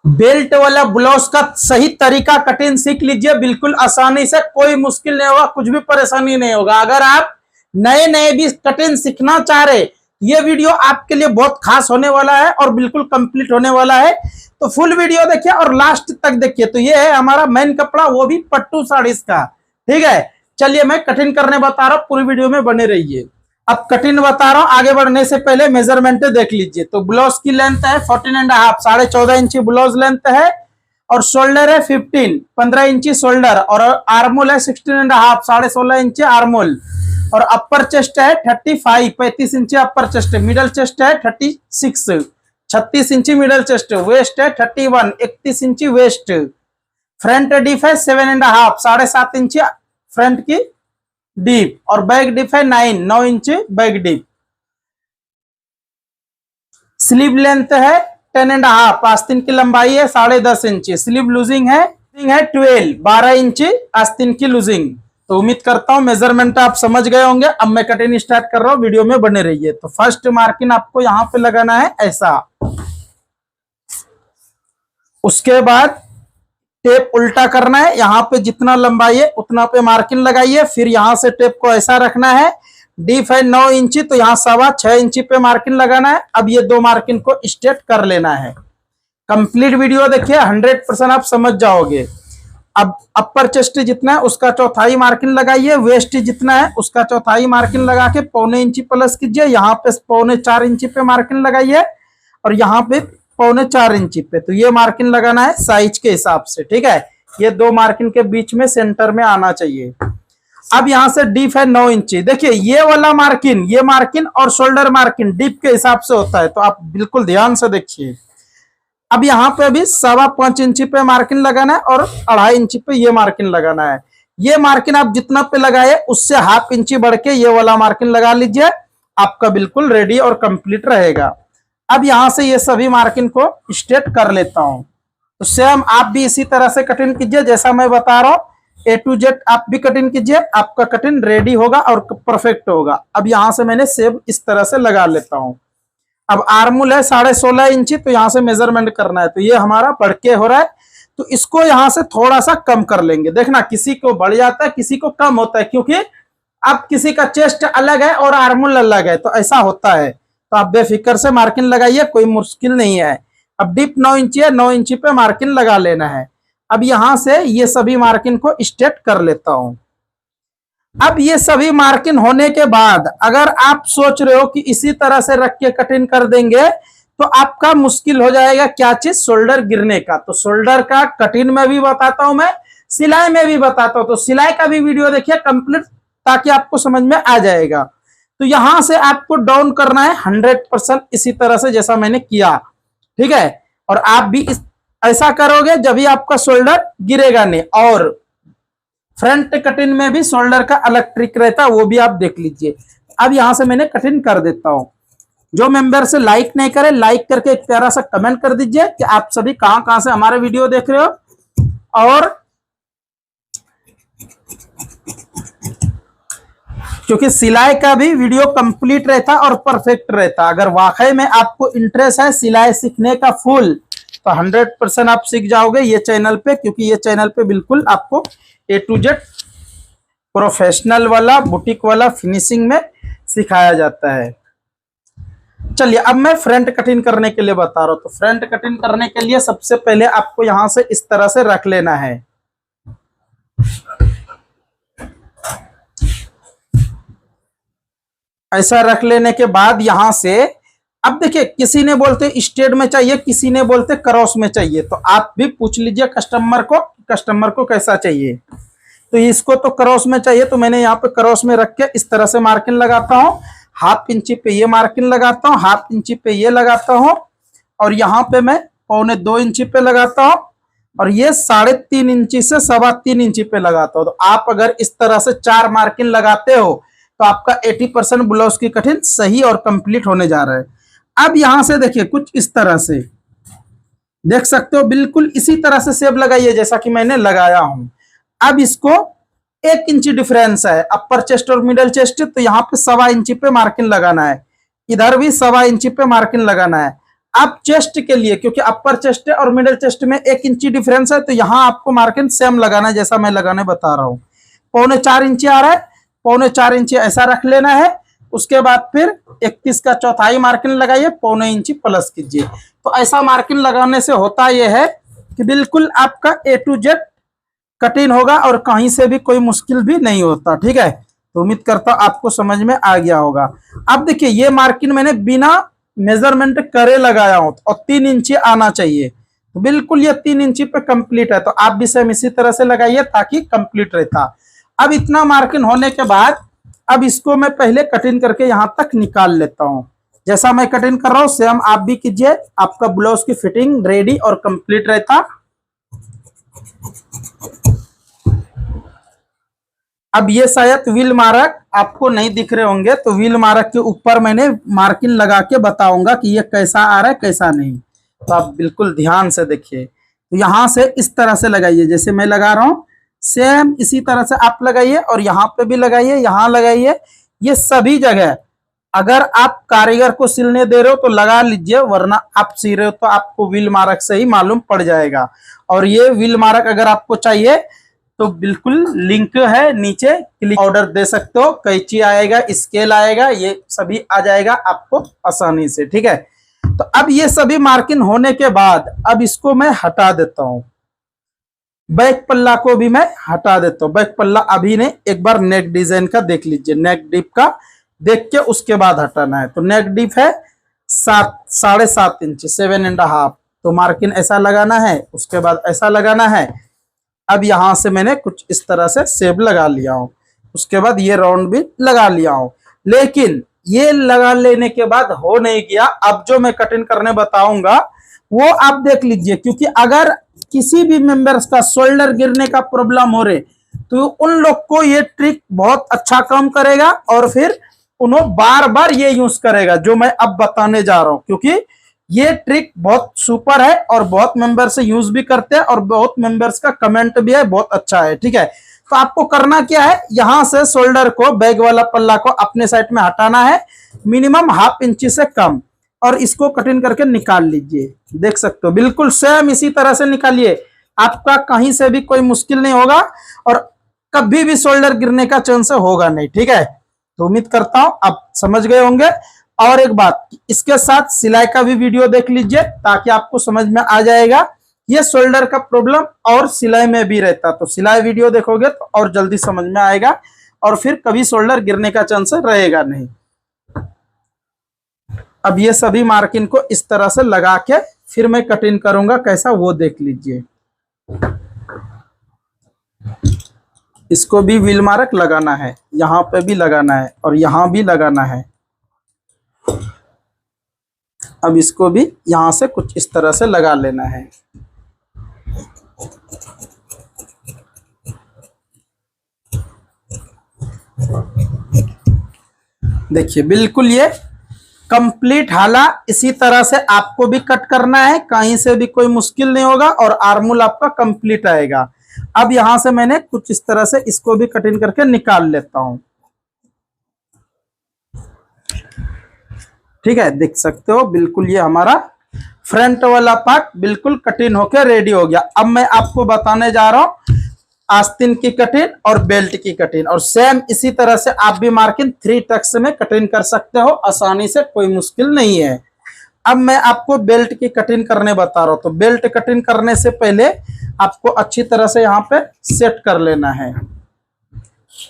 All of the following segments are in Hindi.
बेल्ट वाला ब्लाउज का सही तरीका कटिंग सीख लीजिए, बिल्कुल आसानी से, कोई मुश्किल नहीं होगा, कुछ भी परेशानी नहीं होगा। अगर आप नए नए भी कटिंग सीखना चाह रहे, ये वीडियो आपके लिए बहुत खास होने वाला है और बिल्कुल कंप्लीट होने वाला है। तो फुल वीडियो देखिए और लास्ट तक देखिए। तो ये है हमारा मेन कपड़ा, वो भी पट्टू साड़ीज का। ठीक है, चलिए मैं कटिंग करने बता रहा हूँ, पूरी वीडियो में बने रहिए। अब कटिंग बता रहा हूँ, आगे बढ़ने से पहले मेजरमेंट देख लीजिए। तो ब्लाउज की लेंथ है 14.5, 14.5 इंची ब्लाउज लेंथ है, और शोल्डर है 15 इंची शोल्डर, और आर्मोल है 16.5, 16.5 इंची आर्मोल, और अपर चेस्ट है 35 इंची अपर चेस्ट, मिडल चेस्ट है 36 इंची मिडल चेस्ट, वेस्ट है 31 इंची वेस्ट, फ्रंट डीप है 7.5, 7.5 इंची फ्रंट की डीप, और बैक डीप है 9 इंची बैक डीप। स्लीव लेंथ है 10.5, आस्तीन की लंबाई है 10.5 इंची। स्लीव लूजिंग है 12 इंची आस्तीन की लूजिंग। तो उम्मीद करता हूं मेजरमेंट आप समझ गए होंगे। अब मैं कटिंग स्टार्ट कर रहा हूं, वीडियो में बने रहिए। तो फर्स्ट मार्किंग आपको यहां पे लगाना है ऐसा, उसके बाद टेप उल्टा करना है, यहाँ पे जितना लंबाई है उतना पे मार्किंग लगाइए। फिर यहाँ से टेप को ऐसा रखना है, डीप है 9 इंची, तो यहाँ 6.25 इंची पे मार्किंग लगाना है। अब ये दो मार्किंग को स्ट्रेट कर लेना है। कंप्लीट वीडियो देखिए, 100% आप समझ जाओगे। अब अपर चेस्ट जितना है उसका चौथाई मार्किंग लगाइए, वेस्ट जितना है उसका चौथाई मार्किंग लगा के 1.25 इंची प्लस कीजिए। यहाँ पे 4.25 इंची पे मार्किंग लगाइए, और यहाँ पे 4.25 इंची पे। तो ये मार्किंग लगाना है साइज के हिसाब से। ठीक है, ये दो मार्किंग के बीच में सेंटर में आना चाहिए। अब यहां से डीप है 9 इंची। देखिए ये वाला मार्किंग, ये मार्किंग और शोल्डर मार्किंग डीप के हिसाब से होता है, तो आप बिल्कुल ध्यान से देखिए। अब यहाँ पे भी 5.25 इंची पे मार्किंग लगाना है, और 2.5 इंची पे ये मार्किंग लगाना है। ये मार्किंग आप जितना पे लगाए उससे 1/2 इंची बढ़ के ये वाला मार्किंग लगा लीजिए, आपका बिल्कुल रेडी और कंप्लीट रहेगा। अब यहां से ये सभी मार्किंग को स्ट्रेट कर लेता हूं। तो सेम आप भी इसी तरह से कटिंग कीजिए जैसा मैं बता रहा हूं। A to Z आप भी कटिंग कीजिए, आपका कटिंग रेडी होगा और परफेक्ट होगा। अब यहां से मैंने सेम इस तरह से लगा लेता हूं। अब आर्मूल है 16.5 इंची, तो यहां से मेजरमेंट करना है। तो ये हमारा बढ़ के हो रहा है, तो इसको यहां से थोड़ा सा कम कर लेंगे। देखना किसी को बढ़ जाता है, किसी को कम होता है, क्योंकि अब किसी का चेस्ट अलग है और आर्मूल अलग है, तो ऐसा होता है। तो आप बेफिक्र से मार्किंग लगाइए, कोई मुश्किल नहीं है। अब डीप 9 इंची है, 9 इंची पे मार्किंग लगा लेना है। अब यहां से ये सभी मार्किंग को स्ट्रेट कर लेता हूं। अब ये सभी मार्किंग होने के बाद अगर आप सोच रहे हो कि इसी तरह से रख के कटिंग कर देंगे, तो आपका मुश्किल हो जाएगा क्या चीज, शोल्डर गिरने का। तो शोल्डर का कटिंग में भी बताता हूं मैं, सिलाई में भी बताता हूं। तो सिलाई का भी वीडियो देखिए कंप्लीट, ताकि आपको समझ में आ जाएगा। तो यहां से आपको डाउन करना है 100% इसी तरह से जैसा मैंने किया। ठीक है, और आप भी ऐसा करोगे जब भी आपका शोल्डर गिरेगा नहीं। और फ्रंट कटिंग में भी शोल्डर का अलग ट्रिक रहता है, वो भी आप देख लीजिए। अब यहां से मैंने कटिंग कर देता हूं। जो मेंबर से लाइक नहीं करे, लाइक करके एक प्यारा सा कमेंट कर दीजिए कि आप सभी कहां कहां से हमारे वीडियो देख रहे हो। और क्योंकि सिलाई का भी वीडियो कंप्लीट रहता और परफेक्ट रहता। अगर वाकई में आपको इंटरेस्ट है सिलाई सीखने का फुल, तो 100% आप सीख जाओगे ये चैनल पे, क्योंकि ये चैनल पे बिल्कुल आपको A to Z प्रोफेशनल वाला, बुटीक वाला फिनिशिंग में सिखाया जाता है। चलिए अब मैं फ्रंट कटिंग करने के लिए बता रहा हूं। तो फ्रंट कटिंग करने के लिए सबसे पहले आपको यहां से इस तरह से रख लेना है। ऐसा रख लेने के बाद यहां से अब देखिए, किसी ने बोलते स्ट्रेट में चाहिए, किसी ने बोलते क्रॉस में चाहिए। तो आप भी पूछ लीजिए कस्टमर को कैसा चाहिए। तो इसको तो क्रॉस में चाहिए, तो मैंने यहाँ पे क्रॉस में रख के इस तरह से मार्किंग लगाता हूँ। 1/2 इंची पे ये मार्किंग लगाता हूँ, 1/2 इंची पे ये लगाता हूँ, और यहाँ पे मैं 1.25 इंची पे लगाता हूँ, और ये 3.5 इंची से 3.25 इंची पे लगाता हूँ। तो आप अगर इस तरह से 4 मार्किंग लगाते हो, तो आपका 80% ब्लाउज की कटिंग सही और कंप्लीट होने जा रहा है। अब यहां से देखिए कुछ इस तरह से देख सकते हो, बिल्कुल इसी तरह से शेप लगाइए जैसा कि मैंने लगाया हूं। अब इसको 1 इंची डिफरेंस है अपर चेस्ट और मिडल चेस्ट, तो यहाँ पे 1.25 इंची पे मार्किंग लगाना है। इधर भी 1.25 इंची पे मार्किंग लगाना है। अब चेस्ट के लिए, क्योंकि अपर चेस्ट और मिडिल चेस्ट में 1 इंची डिफरेंस है, तो यहाँ आपको मार्किंग सेम लगाना है जैसा मैं लगाने बता रहा हूँ। 3.25 इंची आ रहा है, 3.25 इंची ऐसा रख लेना है। उसके बाद फिर 31 का चौथाई मार्किंग लगाइए, 0.25 इंची प्लस कीजिए। तो ऐसा मार्किंग लगाने से होता यह है कि बिल्कुल आपका A to Z कटिंग होगा और कहीं से भी कोई मुश्किल भी नहीं होता। ठीक है, तो उम्मीद करता हूं आपको समझ में आ गया होगा। अब देखिए ये मार्किंग मैंने बिना मेजरमेंट करे लगाया हूं और 3 इंची आना चाहिए, तो बिल्कुल ये 3 इंची पे कंप्लीट है। तो आप भी सेम इसी तरह से लगाइए ताकि कंप्लीट रहता। अब इतना मार्किंग होने के बाद अब इसको मैं पहले कटिंग करके यहां तक निकाल लेता हूं। जैसा मैं कटिंग कर रहा हूं सेम आप भी कीजिए, आपका ब्लाउज की फिटिंग रेडी और कंप्लीट रहता। अब ये शायद व्हील मार्क आपको नहीं दिख रहे होंगे, तो व्हील मार्क के ऊपर मैंने मार्किंग लगा के बताऊंगा कि ये कैसा आ रहा है कैसा नहीं। तो आप बिल्कुल ध्यान से देखिए। तो यहां से इस तरह से लगाइए जैसे मैं लगा रहा हूं, सेम इसी तरह से आप लगाइए और यहाँ पे भी लगाइए, यहाँ लगाइए, ये सभी जगह। अगर आप कारीगर को सिलने दे रहे हो तो लगा लीजिए, वरना आप सी रहे हो तो आपको व्हील मार्क से ही मालूम पड़ जाएगा। और ये व्हील मार्क अगर आपको चाहिए तो बिल्कुल लिंक है नीचे, क्लिक ऑर्डर दे सकते हो। कैंची आएगा, स्केल आएगा, ये सभी आ जाएगा आपको आसानी से। ठीक है, तो अब ये सभी मार्किंग होने के बाद अब इसको मैं हटा देता हूं। बैक पल्ला को भी मैं हटा देता हूं। बैक पल्ला अभी नहीं, एक बार नेक डिजाइन का देख लीजिए, नेक डीप का देख के उसके बाद हटाना है। तो नेक डीप है 7.5 इंच, 7.5। तो मार्किंग ऐसा लगाना है, उसके बाद ऐसा लगाना है। अब यहां से मैंने कुछ इस तरह से शेप लगा लिया हूं, उसके बाद ये राउंड भी लगा लिया हूं। लेकिन ये लगा लेने के बाद हो नहीं गया, अब जो मैं कटिंग करने बताऊंगा वो आप देख लीजिए। क्योंकि अगर किसी भी मेंबर्स का शोल्डर गिरने का प्रॉब्लम हो रहे तो उन लोग को ये ट्रिक बहुत अच्छा काम करेगा और फिर उन्होंने बार बार ये यूज करेगा जो मैं अब बताने जा रहा हूं। क्योंकि ये ट्रिक बहुत सुपर है और बहुत मेंबर्स यूज भी करते हैं और बहुत मेंबर्स का कमेंट भी है, बहुत अच्छा है। ठीक है, तो आपको करना क्या है, यहां से शोल्डर को, बैग वाला पल्ला को अपने साइड में हटाना है मिनिमम 1/2 इंची से कम, और इसको कटिंग करके निकाल लीजिए। देख सकते हो बिल्कुल सेम इसी तरह से निकालिए, आपका कहीं से भी कोई मुश्किल नहीं होगा और कभी भी शोल्डर गिरने का चांस होगा नहीं। ठीक है, तो उम्मीद करता हूं आप समझ गए होंगे। और एक बात, इसके साथ सिलाई का भी वीडियो देख लीजिए ताकि आपको समझ में आ जाएगा ये शोल्डर का प्रॉब्लम और सिलाई में भी रहता। तो सिलाई वीडियो देखोगे तो और जल्दी समझ में आएगा और फिर कभी शोल्डर गिरने का चांस रहेगा नहीं। अब ये सभी मार्किंग को इस तरह से लगा के फिर मैं कटिंग करूंगा कैसा, वो देख लीजिए। इसको भी व्हील मार्क लगाना है, यहां पे भी लगाना है और यहां भी लगाना है। अब इसको भी यहां से कुछ इस तरह से लगा लेना है। देखिए बिल्कुल ये कंप्लीट हाला, इसी तरह से आपको भी कट करना है, कहीं से भी कोई मुश्किल नहीं होगा और आर्मूल आपका कंप्लीट आएगा। अब यहां से मैंने कुछ इस तरह से इसको भी कटिंग करके निकाल लेता हूं। ठीक है, देख सकते हो बिल्कुल ये हमारा फ्रंट वाला पार्ट बिल्कुल कटिंग होके रेडी हो गया। अब मैं आपको बताने जा रहा हूं आस्तीन की कटिंग और बेल्ट की कटिंग, और सेम इसी तरह से आप भी मार्किंग 3 टक्स में कटिंग कर सकते हो आसानी से, कोई मुश्किल नहीं है। अब मैं आपको बेल्ट की कटिंग करने बता रहा हूं। तो बेल्ट कटिंग करने से पहले आपको अच्छी तरह से यहाँ पे सेट कर लेना है।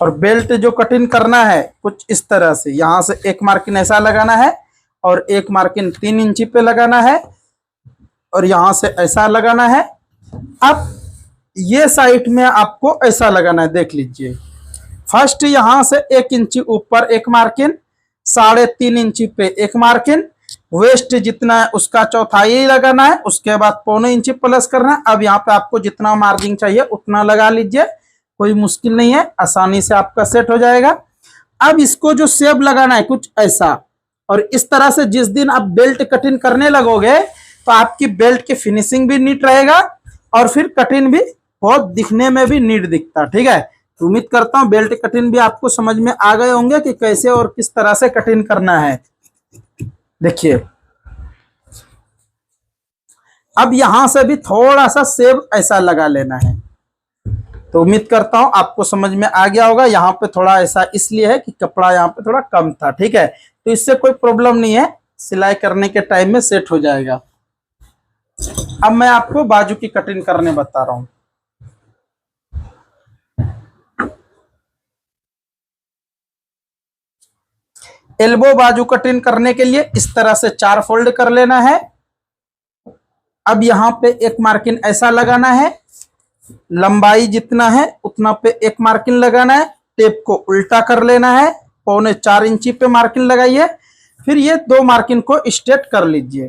और बेल्ट जो कटिंग करना है कुछ इस तरह से, यहां से एक मार्किंग ऐसा लगाना है और एक मार्किंग 3 इंची पे लगाना है और यहां से ऐसा लगाना है। अब ये साइड में आपको ऐसा लगाना है, देख लीजिए। फर्स्ट यहां से 1 इंची ऊपर एक मार्किंग, 3.5 इंची पे एक मार्किंग, वेस्ट जितना है उसका चौथाई लगाना है, उसके बाद 0.25 इंची प्लस करना है। अब यहाँ पे आपको जितना मार्जिन चाहिए उतना लगा लीजिए, कोई मुश्किल नहीं है, आसानी से आपका सेट हो जाएगा। अब इसको जो शेप लगाना है कुछ ऐसा, और इस तरह से जिस दिन आप बेल्ट कटिंग करने लगोगे तो आपकी बेल्ट की फिनिशिंग भी नीट रहेगा और फिर कटिंग भी बहुत दिखने में भी नीट दिखता। ठीक है, तो उम्मीद करता हूं बेल्ट कटिंग भी आपको समझ में आ गए होंगे कि कैसे और किस तरह से कटिंग करना है। देखिए अब यहां से भी थोड़ा सा सेब ऐसा लगा लेना है। तो उम्मीद करता हूं आपको समझ में आ गया होगा। यहाँ पे थोड़ा ऐसा इसलिए है कि कपड़ा यहाँ पे थोड़ा कम था, ठीक है। तो इससे कोई प्रॉब्लम नहीं है, सिलाई करने के टाइम में सेट हो जाएगा। अब मैं आपको बाजू की कटिंग करने बता रहा हूं। एल्बो बाजू कटिंग करने के लिए इस तरह से 4 फोल्ड कर लेना है। अब यहाँ पे एक मार्किंग ऐसा लगाना है, लंबाई जितना है उतना पे एक मार्किंग लगाना है। टेप को उल्टा कर लेना है, 3.25 इंची पे मार्किंग लगाइए। फिर ये 2 मार्किंग को स्ट्रेट कर लीजिए।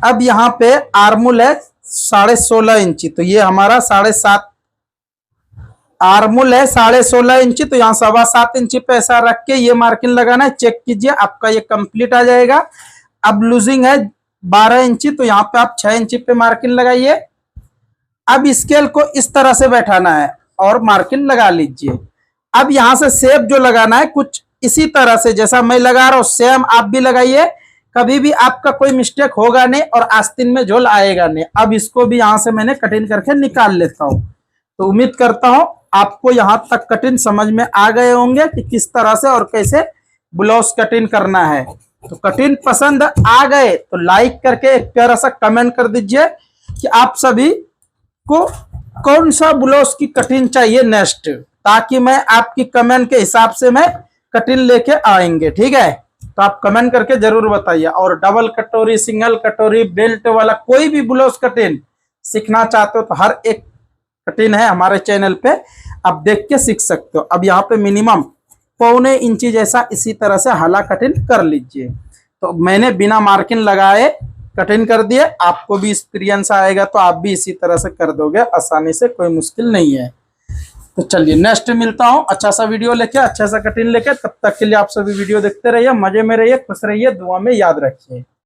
अब यहाँ पे आर्मूल है 16.5 इंची, तो ये हमारा 7.5 आर्मूल है 16.5 इंची, तो यहाँ 7.25 इंची पे ऐसा रख के ये मार्किंग लगाना है। चेक कीजिए आपका ये कंप्लीट आ जाएगा। अब लूजिंग है 12 इंची, तो यहाँ पे आप 6 इंची पे मार्किंग लगाइए। अब स्केल को इस तरह से बैठाना है और मार्किंग लगा लीजिए। अब यहाँ से शेप जो लगाना है कुछ इसी तरह से जैसा मैं लगा रहा हूँ सेम आप भी लगाइए। कभी भी आपका कोई मिस्टेक होगा नहीं और आस्तीन में झोल आएगा नहीं। अब इसको भी यहाँ से मैंने कटिंग करके निकाल लेता हूँ। तो उम्मीद करता हूँ आपको यहाँ तक कटिंग समझ में आ गए होंगे कि किस तरह से और कैसे ब्लाउज कटिंग करना है। तो कटिंग पसंद आ गए तो लाइक करके एक प्यारा सा कमेंट कर दीजिए कि आप सभी को कौन सा ब्लाउज की कटिंग चाहिए नेक्स्ट, ताकि मैं आपकी कमेंट के हिसाब से मैं कटिंग लेके आएंगे, ठीक है। तो आप कमेंट करके जरूर बताइए। और डबल कटोरी, सिंगल कटोरी, बेल्ट वाला कोई भी ब्लाउज कटिंग सीखना चाहते हो तो हर एक कटिंग है हमारे चैनल पे, आप देख के सीख सकते हो। अब यहाँ पे मिनिमम 1.25 इंची जैसा इसी तरह से हाला कटिंग कर लीजिए। तो मैंने बिना मार्किंग लगाए कटिंग कर दिए। आपको भी एक्सपीरियंस आएगा तो आप भी इसी तरह से कर दोगे आसानी से, कोई मुश्किल नहीं है। तो चलिए नेक्स्ट मिलता हूँ अच्छा सा वीडियो लेके, अच्छा सा कटिंग लेके। तब तक के लिए आप सभी वीडियो देखते रहिए, मजे में रहिए, खुश रहिए, दुआ में याद रखिए।